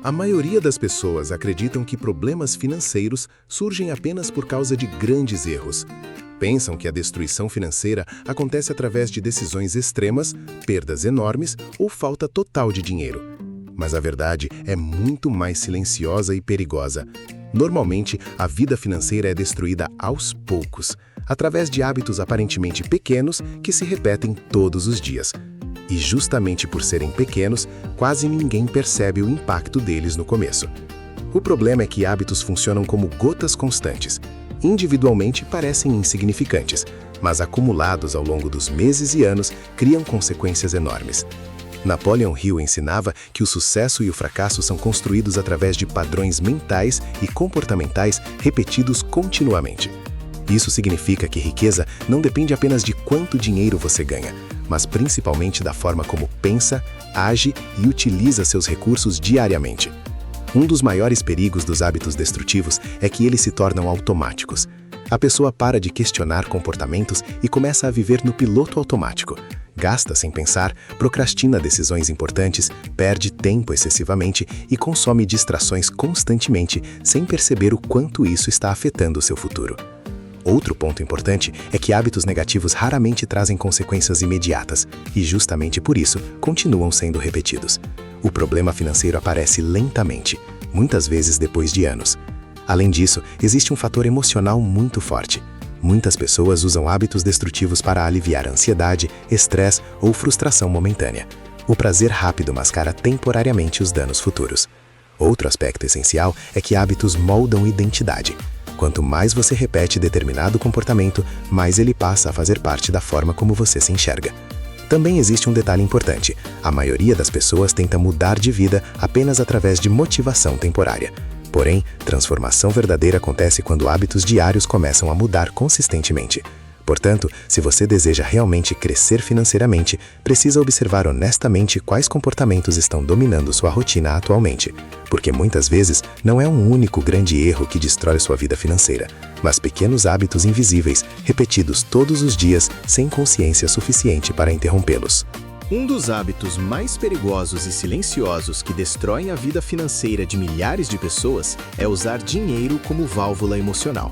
A maioria das pessoas acreditam que problemas financeiros surgem apenas por causa de grandes erros. Pensam que a destruição financeira acontece através de decisões extremas, perdas enormes ou falta total de dinheiro. Mas a verdade é muito mais silenciosa e perigosa. Normalmente, a vida financeira é destruída aos poucos, através de hábitos aparentemente pequenos que se repetem todos os dias. E justamente por serem pequenos, quase ninguém percebe o impacto deles no começo. O problema é que hábitos funcionam como gotas constantes. Individualmente parecem insignificantes, mas acumulados ao longo dos meses e anos, criam consequências enormes. Napoleon Hill ensinava que o sucesso e o fracasso são construídos através de padrões mentais e comportamentais repetidos continuamente. Isso significa que riqueza não depende apenas de quanto dinheiro você ganha, mas principalmente da forma como pensa, age e utiliza seus recursos diariamente. Um dos maiores perigos dos hábitos destrutivos é que eles se tornam automáticos. A pessoa para de questionar comportamentos e começa a viver no piloto automático. Gasta sem pensar, procrastina decisões importantes, perde tempo excessivamente e consome distrações constantemente sem perceber o quanto isso está afetando o seu futuro. Outro ponto importante é que hábitos negativos raramente trazem consequências imediatas e, justamente por isso, continuam sendo repetidos. O problema financeiro aparece lentamente, muitas vezes depois de anos. Além disso, existe um fator emocional muito forte. Muitas pessoas usam hábitos destrutivos para aliviar ansiedade, estresse ou frustração momentânea. O prazer rápido mascara temporariamente os danos futuros. Outro aspecto essencial é que hábitos moldam identidade. Quanto mais você repete determinado comportamento, mais ele passa a fazer parte da forma como você se enxerga. Também existe um detalhe importante: a maioria das pessoas tenta mudar de vida apenas através de motivação temporária. Porém, transformação verdadeira acontece quando hábitos diários começam a mudar consistentemente. Portanto, se você deseja realmente crescer financeiramente, precisa observar honestamente quais comportamentos estão dominando sua rotina atualmente. Porque muitas vezes não é um único grande erro que destrói sua vida financeira, mas pequenos hábitos invisíveis, repetidos todos os dias, sem consciência suficiente para interrompê-los. Um dos hábitos mais perigosos e silenciosos que destroem a vida financeira de milhares de pessoas é usar dinheiro como válvula emocional.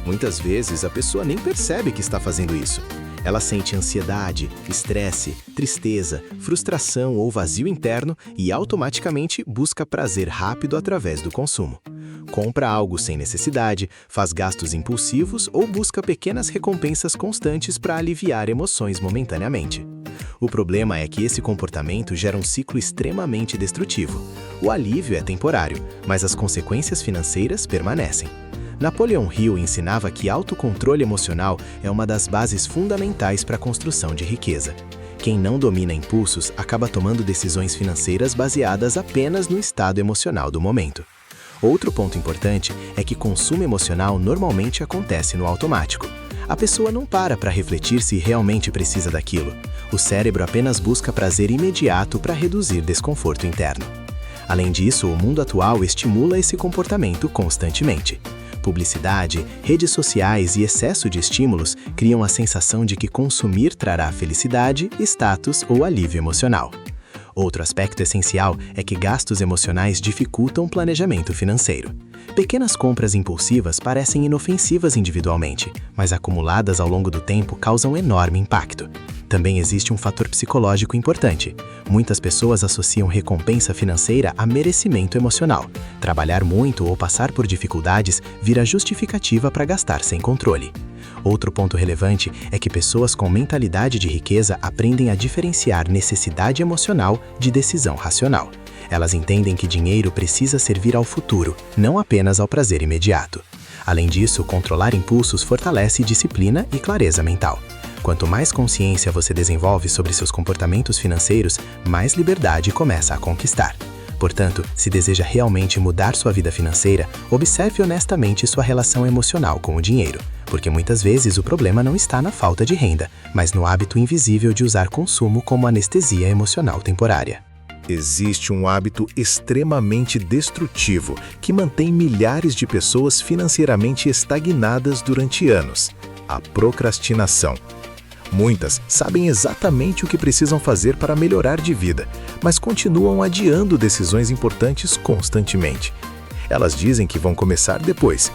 Muitas vezes a pessoa nem percebe que está fazendo isso. Ela sente ansiedade, estresse, tristeza, frustração ou vazio interno e automaticamente busca prazer rápido através do consumo. Compra algo sem necessidade, faz gastos impulsivos ou busca pequenas recompensas constantes para aliviar emoções momentaneamente. O problema é que esse comportamento gera um ciclo extremamente destrutivo. O alívio é temporário, mas as consequências financeiras permanecem. Napoleon Hill ensinava que autocontrole emocional é uma das bases fundamentais para a construção de riqueza. Quem não domina impulsos acaba tomando decisões financeiras baseadas apenas no estado emocional do momento. Outro ponto importante é que consumo emocional normalmente acontece no automático. A pessoa não para refletir se realmente precisa daquilo. O cérebro apenas busca prazer imediato para reduzir desconforto interno. Além disso, o mundo atual estimula esse comportamento constantemente. Publicidade, redes sociais e excesso de estímulos criam a sensação de que consumir trará felicidade, status ou alívio emocional. Outro aspecto essencial é que gastos emocionais dificultam o planejamento financeiro. Pequenas compras impulsivas parecem inofensivas individualmente, mas acumuladas ao longo do tempo causam enorme impacto. Também existe um fator psicológico importante. Muitas pessoas associam recompensa financeira a merecimento emocional. Trabalhar muito ou passar por dificuldades vira justificativa para gastar sem controle. Outro ponto relevante é que pessoas com mentalidade de riqueza aprendem a diferenciar necessidade emocional de decisão racional. Elas entendem que dinheiro precisa servir ao futuro, não apenas ao prazer imediato. Além disso, controlar impulsos fortalece disciplina e clareza mental. Quanto mais consciência você desenvolve sobre seus comportamentos financeiros, mais liberdade começa a conquistar. Portanto, se deseja realmente mudar sua vida financeira, observe honestamente sua relação emocional com o dinheiro, porque muitas vezes o problema não está na falta de renda, mas no hábito invisível de usar consumo como anestesia emocional temporária. Existe um hábito extremamente destrutivo que mantém milhares de pessoas financeiramente estagnadas durante anos: a procrastinação. Muitas sabem exatamente o que precisam fazer para melhorar de vida, mas continuam adiando decisões importantes constantemente. Elas dizem que vão começar depois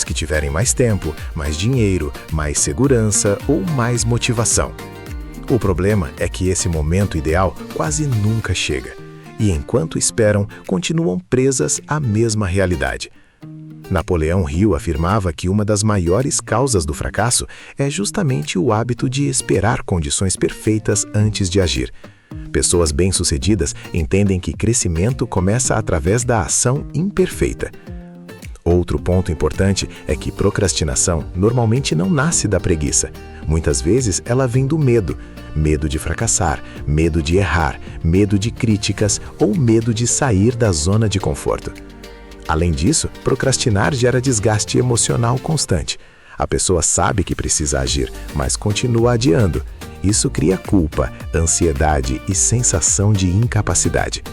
que tiverem mais tempo, mais dinheiro, mais segurança ou mais motivação. O problema é que esse momento ideal quase nunca chega, e enquanto esperam, continuam presas à mesma realidade. Napoleão Hill afirmava que uma das maiores causas do fracasso é justamente o hábito de esperar condições perfeitas antes de agir. Pessoas bem-sucedidas entendem que crescimento começa através da ação imperfeita. Outro ponto importante é que procrastinação normalmente não nasce da preguiça. Muitas vezes ela vem do medo. Medo de fracassar, medo de errar, medo de críticas ou medo de sair da zona de conforto. Além disso, procrastinar gera desgaste emocional constante. A pessoa sabe que precisa agir, mas continua adiando. Isso cria culpa, ansiedade e sensação de incapacidade.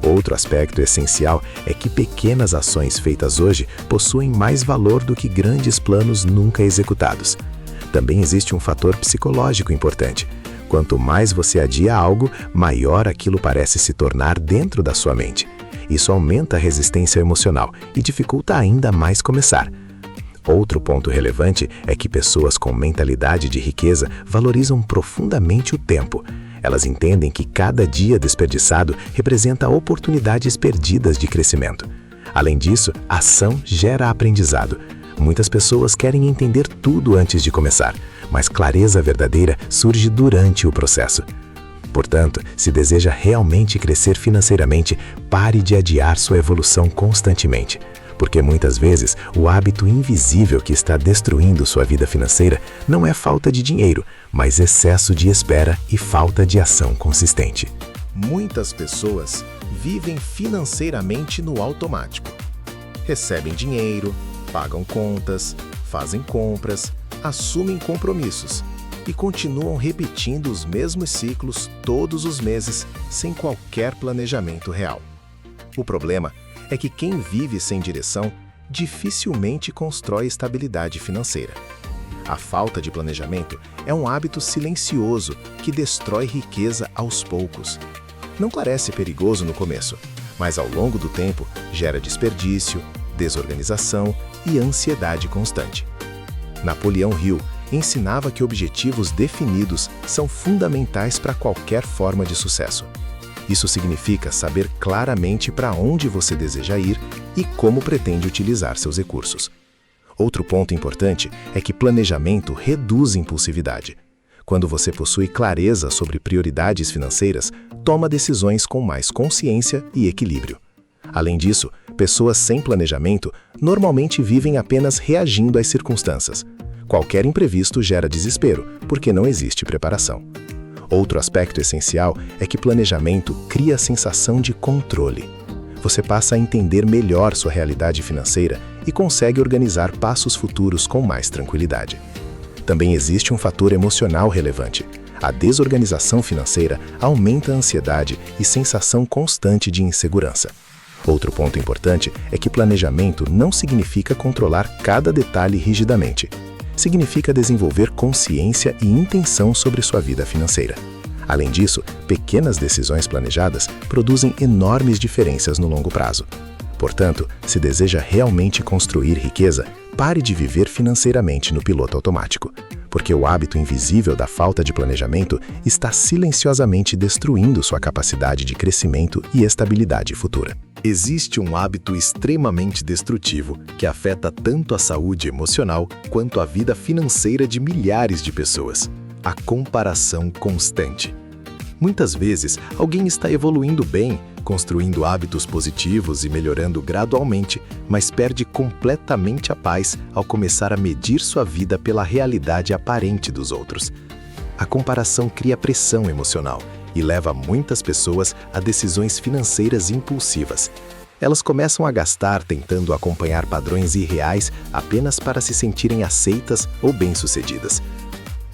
Outro aspecto essencial é que pequenas ações feitas hoje possuem mais valor do que grandes planos nunca executados. Também existe um fator psicológico importante. Quanto mais você adia algo, maior aquilo parece se tornar dentro da sua mente. Isso aumenta a resistência emocional e dificulta ainda mais começar. Outro ponto relevante é que pessoas com mentalidade de riqueza valorizam profundamente o tempo. Elas entendem que cada dia desperdiçado representa oportunidades perdidas de crescimento. Além disso, a ação gera aprendizado. Muitas pessoas querem entender tudo antes de começar, mas clareza verdadeira surge durante o processo. Portanto, se deseja realmente crescer financeiramente, pare de adiar sua evolução constantemente. Porque muitas vezes o hábito invisível que está destruindo sua vida financeira não é falta de dinheiro, mas excesso de espera e falta de ação consistente. Muitas pessoas vivem financeiramente no automático. Recebem dinheiro, pagam contas, fazem compras, assumem compromissos e continuam repetindo os mesmos ciclos todos os meses sem qualquer planejamento real. O problema é que quem vive sem direção dificilmente constrói estabilidade financeira. A falta de planejamento é um hábito silencioso que destrói riqueza aos poucos. Não parece perigoso no começo, mas ao longo do tempo gera desperdício, desorganização e ansiedade constante. Napoleão Hill ensinava que objetivos definidos são fundamentais para qualquer forma de sucesso. Isso significa saber claramente para onde você deseja ir e como pretende utilizar seus recursos. Outro ponto importante é que planejamento reduz impulsividade. Quando você possui clareza sobre prioridades financeiras, toma decisões com mais consciência e equilíbrio. Além disso, pessoas sem planejamento normalmente vivem apenas reagindo às circunstâncias. Qualquer imprevisto gera desespero, porque não existe preparação. Outro aspecto essencial é que planejamento cria a sensação de controle. Você passa a entender melhor sua realidade financeira e consegue organizar passos futuros com mais tranquilidade. Também existe um fator emocional relevante. A desorganização financeira aumenta a ansiedade e sensação constante de insegurança. Outro ponto importante é que planejamento não significa controlar cada detalhe rigidamente. Significa desenvolver consciência e intenção sobre sua vida financeira. Além disso, pequenas decisões planejadas produzem enormes diferenças no longo prazo. Portanto, se deseja realmente construir riqueza, pare de viver financeiramente no piloto automático, porque o hábito invisível da falta de planejamento está silenciosamente destruindo sua capacidade de crescimento e estabilidade futura. Existe um hábito extremamente destrutivo que afeta tanto a saúde emocional quanto a vida financeira de milhares de pessoas: a comparação constante. Muitas vezes, alguém está evoluindo bem, construindo hábitos positivos e melhorando gradualmente, mas perde completamente a paz ao começar a medir sua vida pela realidade aparente dos outros. A comparação cria pressão emocional e leva muitas pessoas a decisões financeiras impulsivas. Elas começam a gastar tentando acompanhar padrões irreais apenas para se sentirem aceitas ou bem-sucedidas.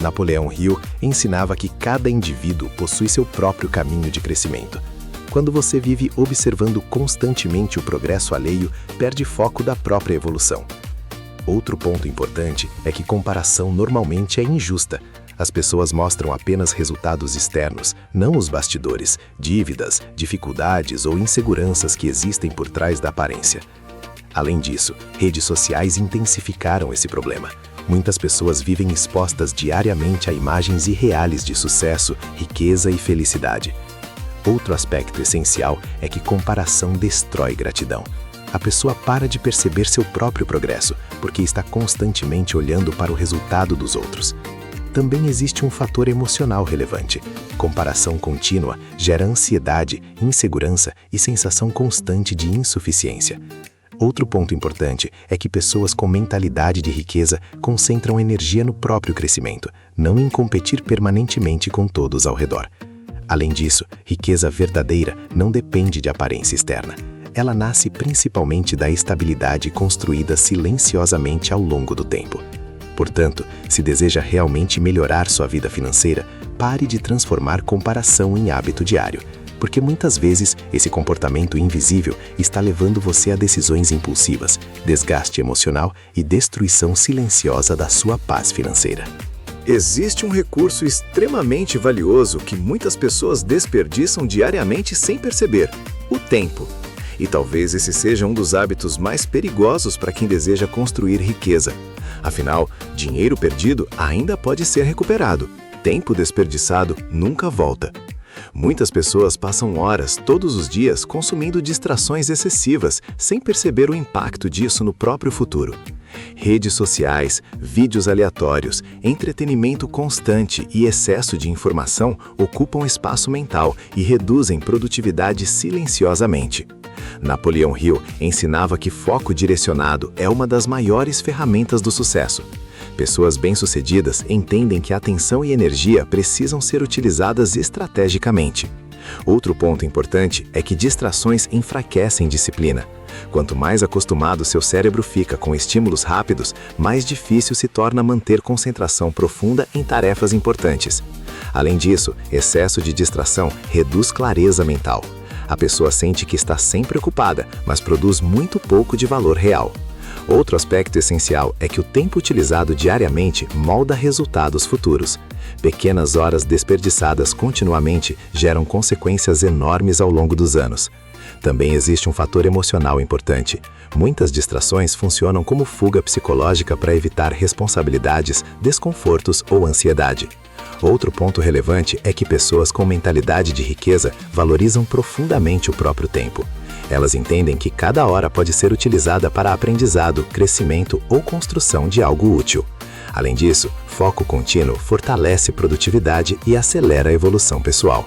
Napoleão Hill ensinava que cada indivíduo possui seu próprio caminho de crescimento. Quando você vive observando constantemente o progresso alheio, perde foco da própria evolução. Outro ponto importante é que comparação normalmente é injusta. As pessoas mostram apenas resultados externos, não os bastidores, dívidas, dificuldades ou inseguranças que existem por trás da aparência. Além disso, redes sociais intensificaram esse problema. Muitas pessoas vivem expostas diariamente a imagens irreais de sucesso, riqueza e felicidade. Outro aspecto essencial é que comparação destrói gratidão. A pessoa para de perceber seu próprio progresso, porque está constantemente olhando para o resultado dos outros. Também existe um fator emocional relevante. Comparação contínua gera ansiedade, insegurança e sensação constante de insuficiência. Outro ponto importante é que pessoas com mentalidade de riqueza concentram energia no próprio crescimento, não em competir permanentemente com todos ao redor. Além disso, riqueza verdadeira não depende de aparência externa. Ela nasce principalmente da estabilidade construída silenciosamente ao longo do tempo. Portanto, se deseja realmente melhorar sua vida financeira, pare de transformar comparação em hábito diário, porque muitas vezes esse comportamento invisível está levando você a decisões impulsivas, desgaste emocional e destruição silenciosa da sua paz financeira. Existe um recurso extremamente valioso que muitas pessoas desperdiçam diariamente sem perceber: o tempo. E talvez esse seja um dos hábitos mais perigosos para quem deseja construir riqueza. Afinal, dinheiro perdido ainda pode ser recuperado. Tempo desperdiçado nunca volta. Muitas pessoas passam horas todos os dias consumindo distrações excessivas, sem perceber o impacto disso no próprio futuro. Redes sociais, vídeos aleatórios, entretenimento constante e excesso de informação ocupam espaço mental e reduzem produtividade silenciosamente. Napoleão Hill ensinava que foco direcionado é uma das maiores ferramentas do sucesso. Pessoas bem-sucedidas entendem que atenção e energia precisam ser utilizadas estrategicamente. Outro ponto importante é que distrações enfraquecem disciplina. Quanto mais acostumado seu cérebro fica com estímulos rápidos, mais difícil se torna manter concentração profunda em tarefas importantes. Além disso, excesso de distração reduz clareza mental. A pessoa sente que está sempre ocupada, mas produz muito pouco de valor real. Outro aspecto essencial é que o tempo utilizado diariamente molda resultados futuros. Pequenas horas desperdiçadas continuamente geram consequências enormes ao longo dos anos. Também existe um fator emocional importante. Muitas distrações funcionam como fuga psicológica para evitar responsabilidades, desconfortos ou ansiedade. Outro ponto relevante é que pessoas com mentalidade de riqueza valorizam profundamente o próprio tempo. Elas entendem que cada hora pode ser utilizada para aprendizado, crescimento ou construção de algo útil. Além disso, foco contínuo fortalece produtividade e acelera a evolução pessoal.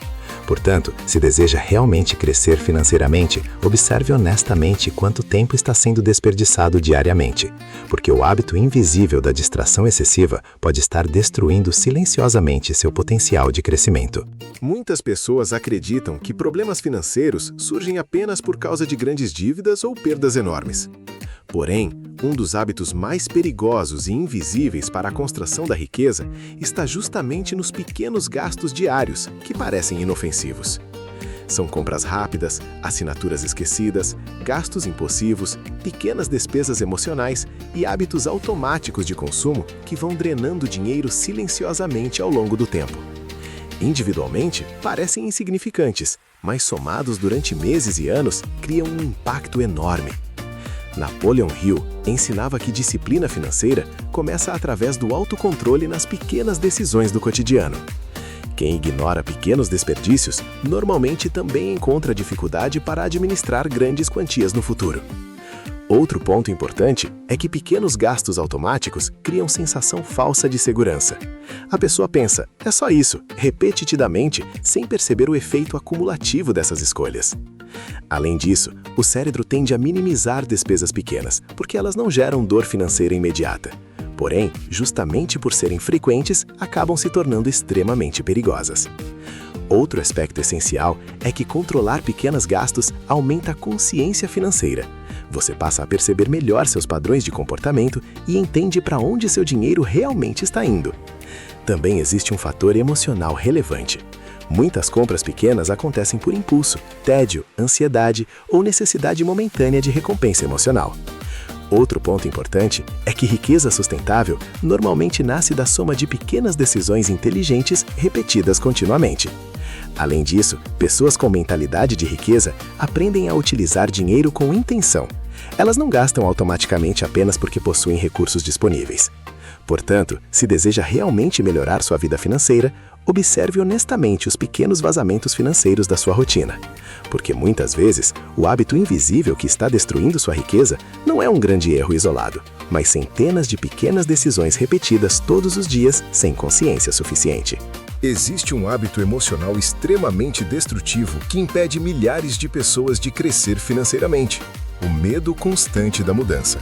Portanto, se deseja realmente crescer financeiramente, observe honestamente quanto tempo está sendo desperdiçado diariamente, porque o hábito invisível da distração excessiva pode estar destruindo silenciosamente seu potencial de crescimento. Muitas pessoas acreditam que problemas financeiros surgem apenas por causa de grandes dívidas ou perdas enormes. Porém, um dos hábitos mais perigosos e invisíveis para a construção da riqueza está justamente nos pequenos gastos diários, que parecem inofensivos. São compras rápidas, assinaturas esquecidas, gastos impulsivos, pequenas despesas emocionais e hábitos automáticos de consumo que vão drenando dinheiro silenciosamente ao longo do tempo. Individualmente, parecem insignificantes, mas somados durante meses e anos, criam um impacto enorme. Napoleão Hill ensinava que disciplina financeira começa através do autocontrole nas pequenas decisões do cotidiano. Quem ignora pequenos desperdícios normalmente também encontra dificuldade para administrar grandes quantias no futuro. Outro ponto importante é que pequenos gastos automáticos criam sensação falsa de segurança. A pessoa pensa, é só isso, repetidamente, sem perceber o efeito acumulativo dessas escolhas. Além disso, o cérebro tende a minimizar despesas pequenas, porque elas não geram dor financeira imediata. Porém, justamente por serem frequentes, acabam se tornando extremamente perigosas. Outro aspecto essencial é que controlar pequenos gastos aumenta a consciência financeira. Você passa a perceber melhor seus padrões de comportamento e entende para onde seu dinheiro realmente está indo. Também existe um fator emocional relevante. Muitas compras pequenas acontecem por impulso, tédio, ansiedade ou necessidade momentânea de recompensa emocional. Outro ponto importante é que riqueza sustentável normalmente nasce da soma de pequenas decisões inteligentes repetidas continuamente. Além disso, pessoas com mentalidade de riqueza aprendem a utilizar dinheiro com intenção. Elas não gastam automaticamente apenas porque possuem recursos disponíveis. Portanto, se deseja realmente melhorar sua vida financeira, observe honestamente os pequenos vazamentos financeiros da sua rotina. Porque muitas vezes, o hábito invisível que está destruindo sua riqueza não é um grande erro isolado, mas centenas de pequenas decisões repetidas todos os dias sem consciência suficiente. Existe um hábito emocional extremamente destrutivo que impede milhares de pessoas de crescer financeiramente: o medo constante da mudança.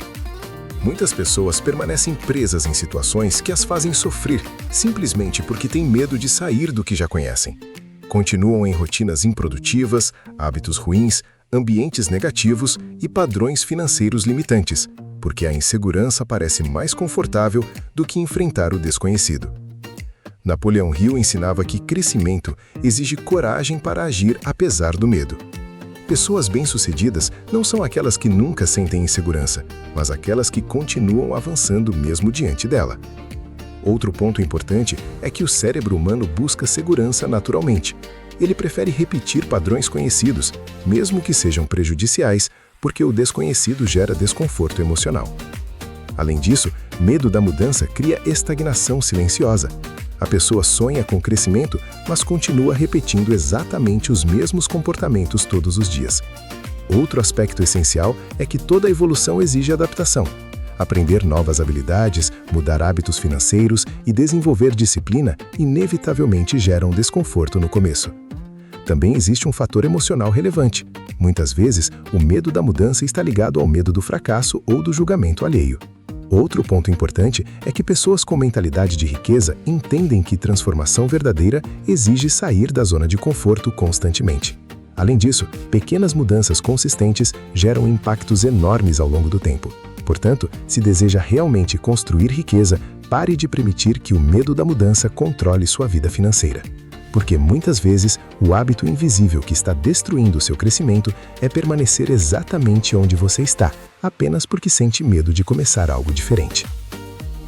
Muitas pessoas permanecem presas em situações que as fazem sofrer, simplesmente porque têm medo de sair do que já conhecem. Continuam em rotinas improdutivas, hábitos ruins, ambientes negativos e padrões financeiros limitantes, porque a insegurança parece mais confortável do que enfrentar o desconhecido. Napoleão Hill ensinava que crescimento exige coragem para agir apesar do medo. Pessoas bem-sucedidas não são aquelas que nunca sentem insegurança, mas aquelas que continuam avançando mesmo diante dela. Outro ponto importante é que o cérebro humano busca segurança naturalmente. Ele prefere repetir padrões conhecidos, mesmo que sejam prejudiciais, porque o desconhecido gera desconforto emocional. Além disso, medo da mudança cria estagnação silenciosa. A pessoa sonha com crescimento, mas continua repetindo exatamente os mesmos comportamentos todos os dias. Outro aspecto essencial é que toda evolução exige adaptação. Aprender novas habilidades, mudar hábitos financeiros e desenvolver disciplina inevitavelmente geram desconforto no começo. Também existe um fator emocional relevante. Muitas vezes, o medo da mudança está ligado ao medo do fracasso ou do julgamento alheio. Outro ponto importante é que pessoas com mentalidade de riqueza entendem que transformação verdadeira exige sair da zona de conforto constantemente. Além disso, pequenas mudanças consistentes geram impactos enormes ao longo do tempo. Portanto, se deseja realmente construir riqueza, pare de permitir que o medo da mudança controle sua vida financeira. Porque muitas vezes, o hábito invisível que está destruindo o seu crescimento é permanecer exatamente onde você está, apenas porque sente medo de começar algo diferente.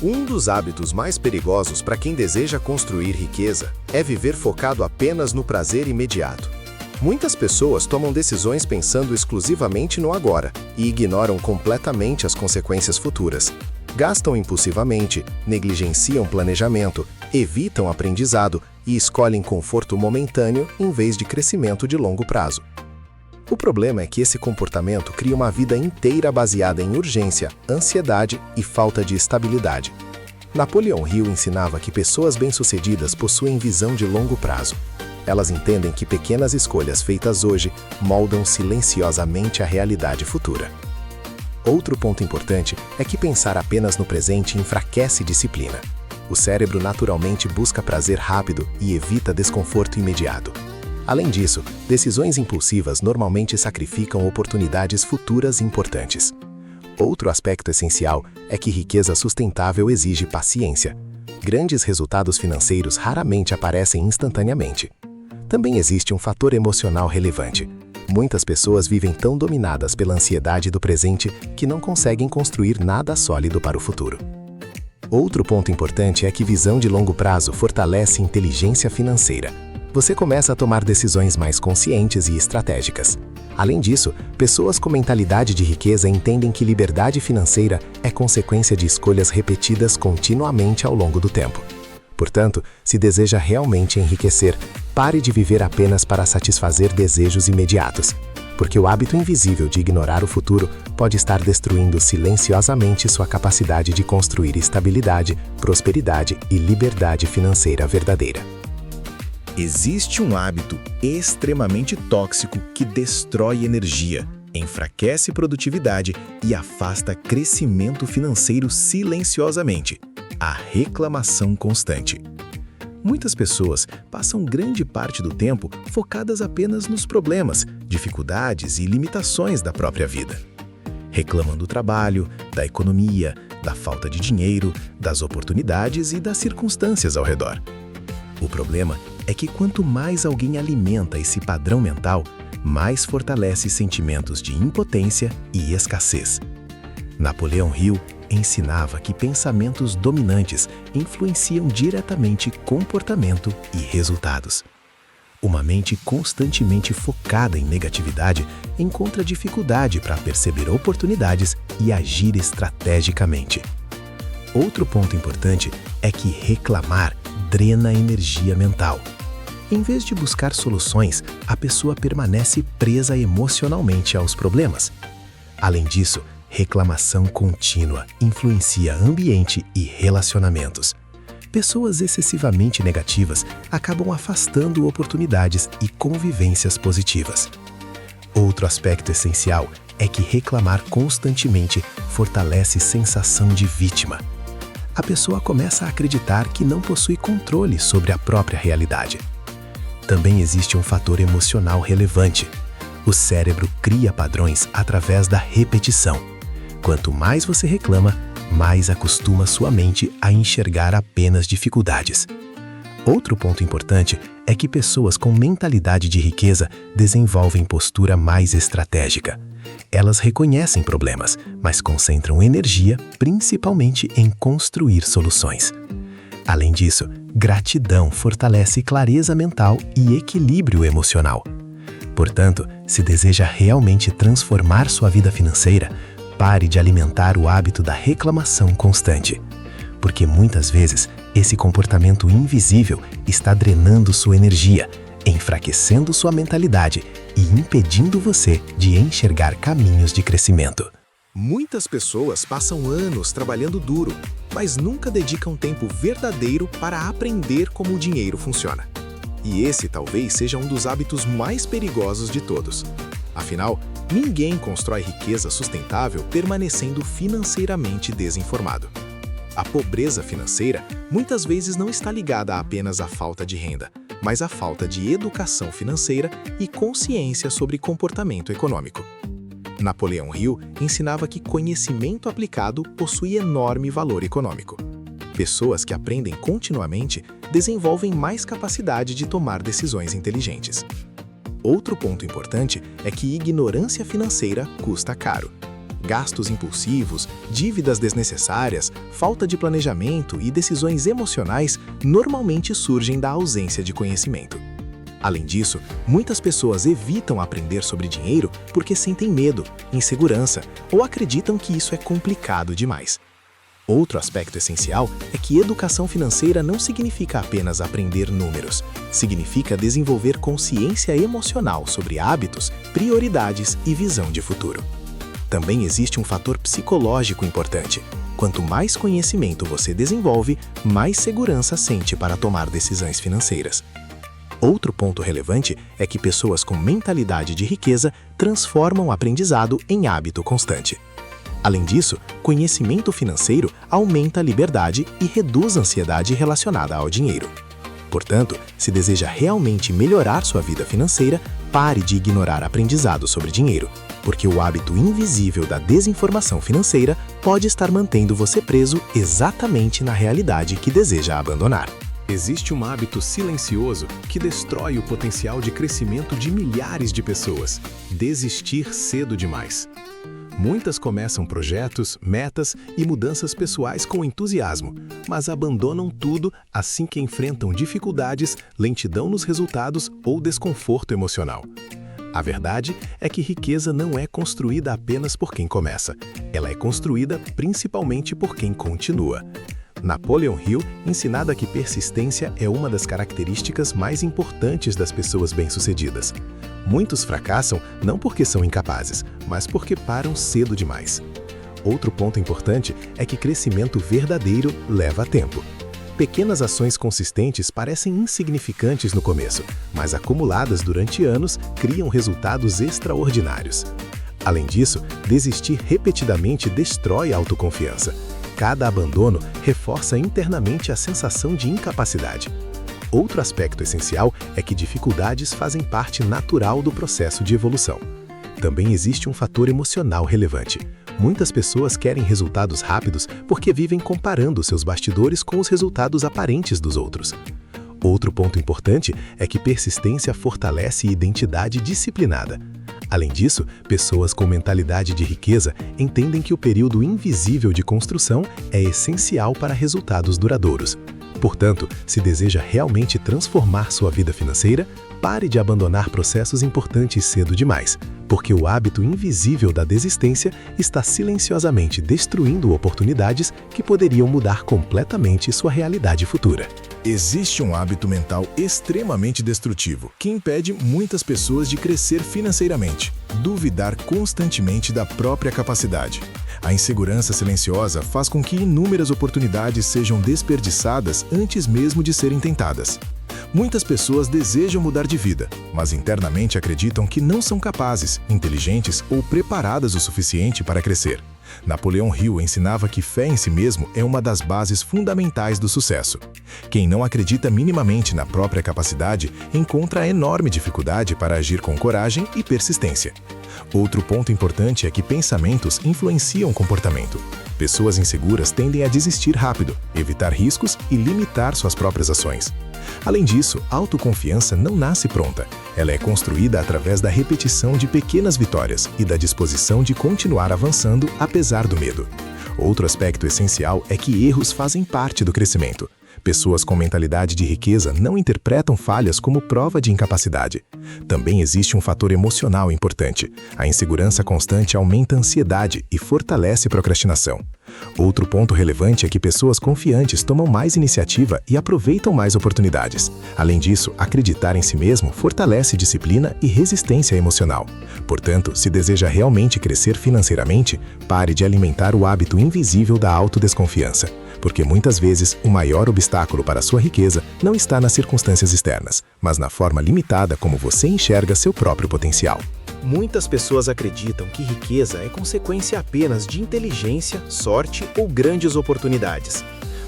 Um dos hábitos mais perigosos para quem deseja construir riqueza é viver focado apenas no prazer imediato. Muitas pessoas tomam decisões pensando exclusivamente no agora e ignoram completamente as consequências futuras. Gastam impulsivamente, negligenciam planejamento, evitam aprendizado e escolhem conforto momentâneo em vez de crescimento de longo prazo. O problema é que esse comportamento cria uma vida inteira baseada em urgência, ansiedade e falta de estabilidade. Napoleão Hill ensinava que pessoas bem-sucedidas possuem visão de longo prazo. Elas entendem que pequenas escolhas feitas hoje moldam silenciosamente a realidade futura. Outro ponto importante é que pensar apenas no presente enfraquece disciplina. O cérebro naturalmente busca prazer rápido e evita desconforto imediato. Além disso, decisões impulsivas normalmente sacrificam oportunidades futuras importantes. Outro aspecto essencial é que riqueza sustentável exige paciência. Grandes resultados financeiros raramente aparecem instantaneamente. Também existe um fator emocional relevante. Muitas pessoas vivem tão dominadas pela ansiedade do presente que não conseguem construir nada sólido para o futuro. Outro ponto importante é que visão de longo prazo fortalece inteligência financeira. Você começa a tomar decisões mais conscientes e estratégicas. Além disso, pessoas com mentalidade de riqueza entendem que liberdade financeira é consequência de escolhas repetidas continuamente ao longo do tempo. Portanto, se deseja realmente enriquecer, pare de viver apenas para satisfazer desejos imediatos, porque o hábito invisível de ignorar o futuro pode estar destruindo silenciosamente sua capacidade de construir estabilidade, prosperidade e liberdade financeira verdadeira. Existe um hábito extremamente tóxico que destrói energia, enfraquece produtividade e afasta crescimento financeiro silenciosamente: a reclamação constante. Muitas pessoas passam grande parte do tempo focadas apenas nos problemas, dificuldades e limitações da própria vida. Reclamam do trabalho, da economia, da falta de dinheiro, das oportunidades e das circunstâncias ao redor. O problema é que quanto mais alguém alimenta esse padrão mental, mais fortalece sentimentos de impotência e escassez. Napoleão Hill ensinava que pensamentos dominantes influenciam diretamente comportamento e resultados. Uma mente constantemente focada em negatividade encontra dificuldade para perceber oportunidades e agir estrategicamente. Outro ponto importante é que reclamar drena energia mental. Em vez de buscar soluções, a pessoa permanece presa emocionalmente aos problemas. Além disso, reclamação contínua influencia ambiente e relacionamentos. Pessoas excessivamente negativas acabam afastando oportunidades e convivências positivas. Outro aspecto essencial é que reclamar constantemente fortalece sensação de vítima. A pessoa começa a acreditar que não possui controle sobre a própria realidade. Também existe um fator emocional relevante. O cérebro cria padrões através da repetição. Quanto mais você reclama, mais acostuma sua mente a enxergar apenas dificuldades. Outro ponto importante é que pessoas com mentalidade de riqueza desenvolvem postura mais estratégica. Elas reconhecem problemas, mas concentram energia principalmente em construir soluções. Além disso, gratidão fortalece clareza mental e equilíbrio emocional. Portanto, se deseja realmente transformar sua vida financeira, pare de alimentar o hábito da reclamação constante, porque muitas vezes esse comportamento invisível está drenando sua energia, enfraquecendo sua mentalidade e impedindo você de enxergar caminhos de crescimento. Muitas pessoas passam anos trabalhando duro, mas nunca dedicam tempo verdadeiro para aprender como o dinheiro funciona. E esse talvez seja um dos hábitos mais perigosos de todos. Afinal, ninguém constrói riqueza sustentável permanecendo financeiramente desinformado. A pobreza financeira muitas vezes não está ligada apenas à falta de renda, mas à falta de educação financeira e consciência sobre comportamento econômico. Napoleão Hill ensinava que conhecimento aplicado possui enorme valor econômico. Pessoas que aprendem continuamente desenvolvem mais capacidade de tomar decisões inteligentes. Outro ponto importante é que ignorância financeira custa caro. Gastos impulsivos, dívidas desnecessárias, falta de planejamento e decisões emocionais normalmente surgem da ausência de conhecimento. Além disso, muitas pessoas evitam aprender sobre dinheiro porque sentem medo, insegurança ou acreditam que isso é complicado demais. Outro aspecto essencial é que educação financeira não significa apenas aprender números. Significa desenvolver consciência emocional sobre hábitos, prioridades e visão de futuro. Também existe um fator psicológico importante. Quanto mais conhecimento você desenvolve, mais segurança sente para tomar decisões financeiras. Outro ponto relevante é que pessoas com mentalidade de riqueza transformam o aprendizado em hábito constante. Além disso, conhecimento financeiro aumenta a liberdade e reduz a ansiedade relacionada ao dinheiro. Portanto, se deseja realmente melhorar sua vida financeira, pare de ignorar aprendizado sobre dinheiro, porque o hábito invisível da desinformação financeira pode estar mantendo você preso exatamente na realidade que deseja abandonar. Existe um hábito silencioso que destrói o potencial de crescimento de milhares de pessoas: desistir cedo demais. Muitas começam projetos, metas e mudanças pessoais com entusiasmo, mas abandonam tudo assim que enfrentam dificuldades, lentidão nos resultados ou desconforto emocional. A verdade é que riqueza não é construída apenas por quem começa. Ela é construída principalmente por quem continua. Napoleão Hill ensinava que persistência é uma das características mais importantes das pessoas bem-sucedidas. Muitos fracassam não porque são incapazes, mas porque param cedo demais. Outro ponto importante é que crescimento verdadeiro leva tempo. Pequenas ações consistentes parecem insignificantes no começo, mas acumuladas durante anos criam resultados extraordinários. Além disso, desistir repetidamente destrói a autoconfiança. Cada abandono reforça internamente a sensação de incapacidade. Outro aspecto essencial é que dificuldades fazem parte natural do processo de evolução. Também existe um fator emocional relevante. Muitas pessoas querem resultados rápidos porque vivem comparando seus bastidores com os resultados aparentes dos outros. Outro ponto importante é que persistência fortalece identidade disciplinada. Além disso, pessoas com mentalidade de riqueza entendem que o período invisível de construção é essencial para resultados duradouros. Portanto, se deseja realmente transformar sua vida financeira, pare de abandonar processos importantes cedo demais, porque o hábito invisível da desistência está silenciosamente destruindo oportunidades que poderiam mudar completamente sua realidade futura. Existe um hábito mental extremamente destrutivo que impede muitas pessoas de crescer financeiramente: duvidar constantemente da própria capacidade. A insegurança silenciosa faz com que inúmeras oportunidades sejam desperdiçadas antes mesmo de serem tentadas. Muitas pessoas desejam mudar de vida, mas internamente acreditam que não são capazes, inteligentes ou preparadas o suficiente para crescer. Napoleão Hill ensinava que fé em si mesmo é uma das bases fundamentais do sucesso. Quem não acredita minimamente na própria capacidade encontra enorme dificuldade para agir com coragem e persistência. Outro ponto importante é que pensamentos influenciam o comportamento. Pessoas inseguras tendem a desistir rápido, evitar riscos e limitar suas próprias ações. Além disso, a autoconfiança não nasce pronta. Ela é construída através da repetição de pequenas vitórias e da disposição de continuar avançando apesar do medo. Outro aspecto essencial é que erros fazem parte do crescimento. Pessoas com mentalidade de riqueza não interpretam falhas como prova de incapacidade. Também existe um fator emocional importante. A insegurança constante aumenta a ansiedade e fortalece a procrastinação. Outro ponto relevante é que pessoas confiantes tomam mais iniciativa e aproveitam mais oportunidades. Além disso, acreditar em si mesmo fortalece disciplina e resistência emocional. Portanto, se deseja realmente crescer financeiramente, pare de alimentar o hábito invisível da autodesconfiança. Porque muitas vezes o maior obstáculo para a sua riqueza não está nas circunstâncias externas, mas na forma limitada como você enxerga seu próprio potencial. Muitas pessoas acreditam que riqueza é consequência apenas de inteligência, sorte ou grandes oportunidades.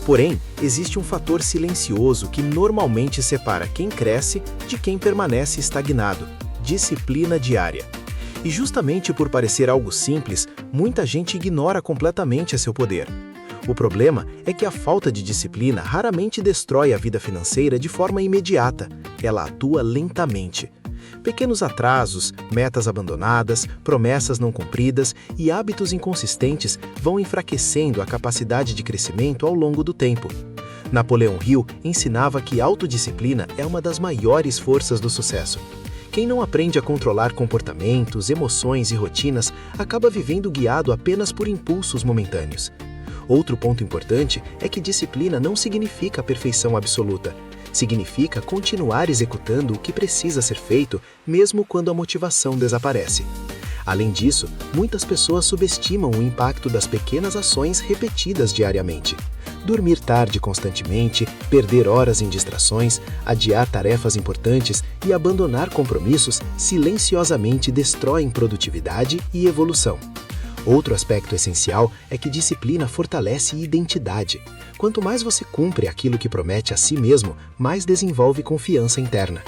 Porém, existe um fator silencioso que normalmente separa quem cresce de quem permanece estagnado: disciplina diária. E justamente por parecer algo simples, muita gente ignora completamente seu poder. O problema é que a falta de disciplina raramente destrói a vida financeira de forma imediata. Ela atua lentamente. Pequenos atrasos, metas abandonadas, promessas não cumpridas e hábitos inconsistentes vão enfraquecendo a capacidade de crescimento ao longo do tempo. Napoleão Hill ensinava que autodisciplina é uma das maiores forças do sucesso. Quem não aprende a controlar comportamentos, emoções e rotinas acaba vivendo guiado apenas por impulsos momentâneos. Outro ponto importante é que disciplina não significa perfeição absoluta. Significa continuar executando o que precisa ser feito, mesmo quando a motivação desaparece. Além disso, muitas pessoas subestimam o impacto das pequenas ações repetidas diariamente. Dormir tarde constantemente, perder horas em distrações, adiar tarefas importantes e abandonar compromissos silenciosamente destroem produtividade e evolução. Outro aspecto essencial é que disciplina fortalece identidade. Quanto mais você cumpre aquilo que promete a si mesmo, mais desenvolve confiança interna.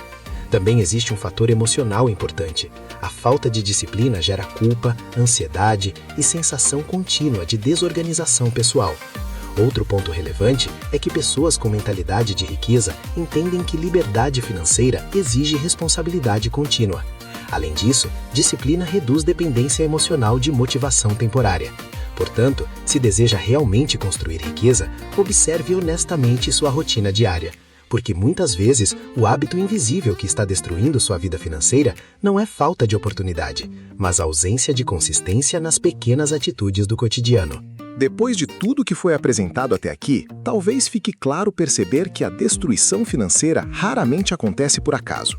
Também existe um fator emocional importante. A falta de disciplina gera culpa, ansiedade e sensação contínua de desorganização pessoal. Outro ponto relevante é que pessoas com mentalidade de riqueza entendem que liberdade financeira exige responsabilidade contínua. Além disso, disciplina reduz dependência emocional de motivação temporária. Portanto, se deseja realmente construir riqueza, observe honestamente sua rotina diária. Porque muitas vezes, o hábito invisível que está destruindo sua vida financeira não é falta de oportunidade, mas ausência de consistência nas pequenas atitudes do cotidiano. Depois de tudo que foi apresentado até aqui, talvez fique claro perceber que a destruição financeira raramente acontece por acaso.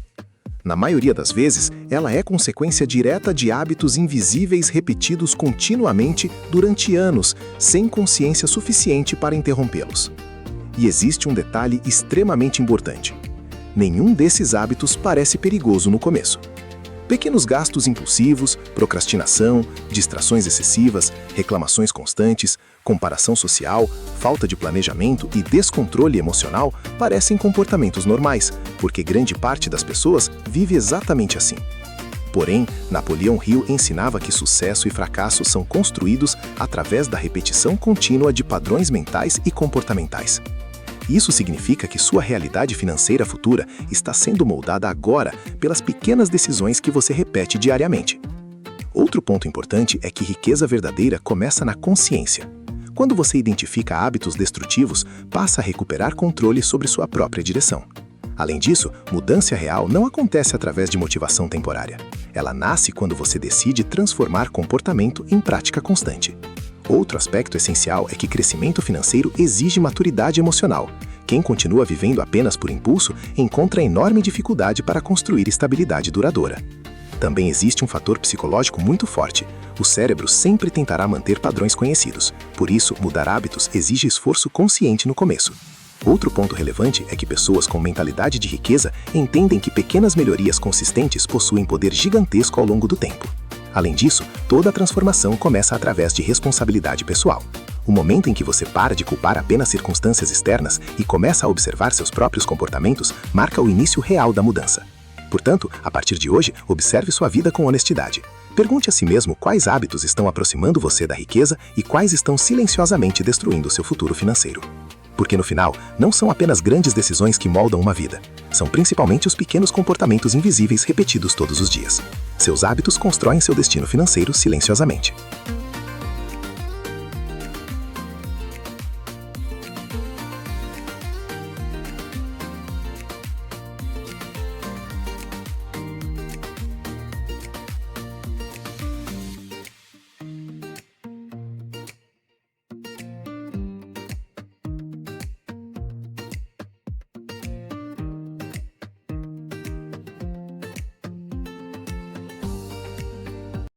Na maioria das vezes, ela é consequência direta de hábitos invisíveis repetidos continuamente durante anos, sem consciência suficiente para interrompê-los. E existe um detalhe extremamente importante: nenhum desses hábitos parece perigoso no começo. Pequenos gastos impulsivos, procrastinação, distrações excessivas, reclamações constantes, comparação social, falta de planejamento e descontrole emocional parecem comportamentos normais, porque grande parte das pessoas vive exatamente assim. Porém, Napoleão Hill ensinava que sucesso e fracasso são construídos através da repetição contínua de padrões mentais e comportamentais. Isso significa que sua realidade financeira futura está sendo moldada agora pelas pequenas decisões que você repete diariamente. Outro ponto importante é que riqueza verdadeira começa na consciência. Quando você identifica hábitos destrutivos, passa a recuperar controle sobre sua própria direção. Além disso, mudança real não acontece através de motivação temporária. Ela nasce quando você decide transformar comportamento em prática constante. Outro aspecto essencial é que crescimento financeiro exige maturidade emocional. Quem continua vivendo apenas por impulso encontra enorme dificuldade para construir estabilidade duradoura. Também existe um fator psicológico muito forte. O cérebro sempre tentará manter padrões conhecidos. Por isso, mudar hábitos exige esforço consciente no começo. Outro ponto relevante é que pessoas com mentalidade de riqueza entendem que pequenas melhorias consistentes possuem poder gigantesco ao longo do tempo. Além disso, toda a transformação começa através de responsabilidade pessoal. O momento em que você para de culpar apenas circunstâncias externas e começa a observar seus próprios comportamentos marca o início real da mudança. Portanto, a partir de hoje, observe sua vida com honestidade. Pergunte a si mesmo quais hábitos estão aproximando você da riqueza e quais estão silenciosamente destruindo seu futuro financeiro. Porque no final, não são apenas grandes decisões que moldam uma vida. São principalmente os pequenos comportamentos invisíveis repetidos todos os dias. Seus hábitos constroem seu destino financeiro silenciosamente.